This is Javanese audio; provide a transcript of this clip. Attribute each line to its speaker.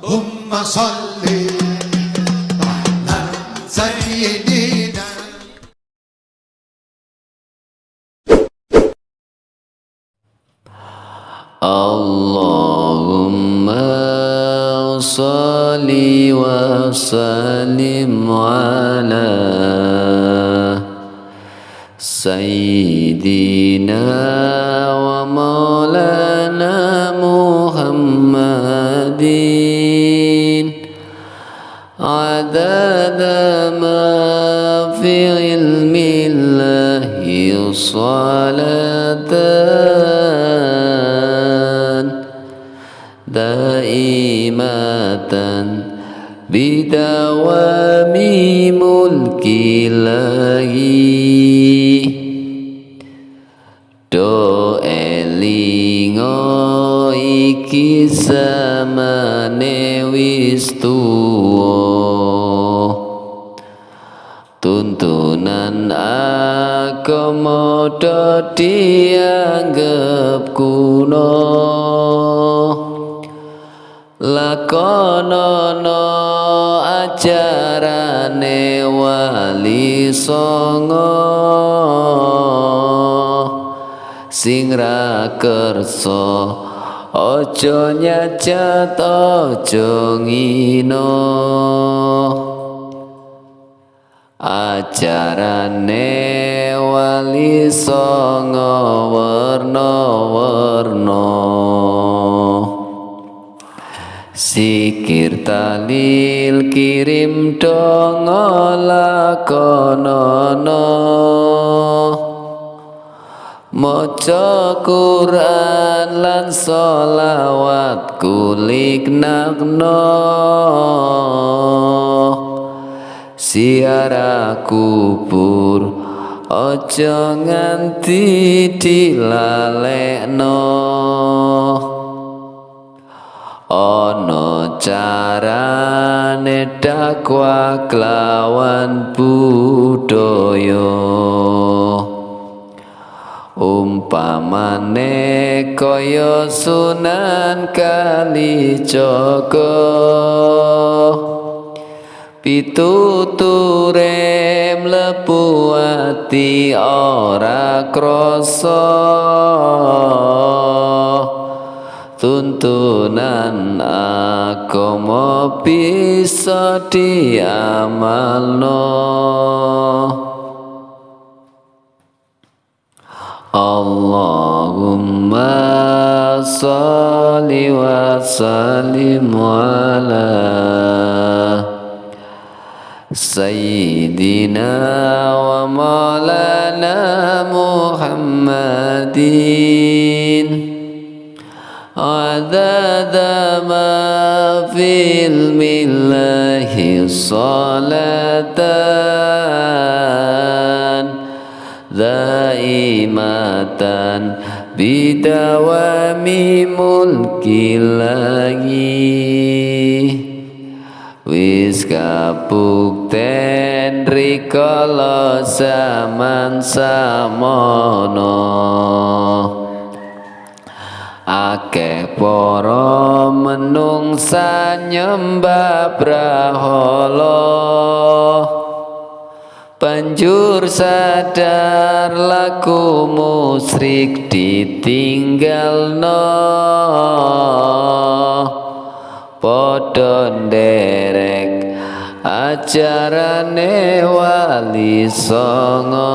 Speaker 1: Allahumma salli ala sayyidina.
Speaker 2: Allahumma salli wa sallim ala sayyidina wa maulana Muhammadin adada ma fi ilmillahi salatan daimatan bidawami mulkillahi do elingo iki samane wis tuwa tuntunan agama do dianggep kuno lakonono ajarane wali songo sing ra kersa aja nyacat aja ngina ajarane wali songo werna-werna sikir talil kirim donga lakonono maca Quran lan sholawat kulik nakno ziarah kubur aja nganti dilalekno ana carane dakwah kelawan budaya umpamane kaya Sunan Kalijaga pituture mlebu ati ora krasa tuntunan agama bisa diamalno Allahumma salli wa sallim ala sayyidina wa maulana Muhammadin adada ma fi ilmillahi salatan daimatan bidawami mulkillahi wis kabukten rikala zaman samono akeh para menungsa nyembah brahala banjur sadar laku musyrik ditinggalno padha nderek ajarane wali songo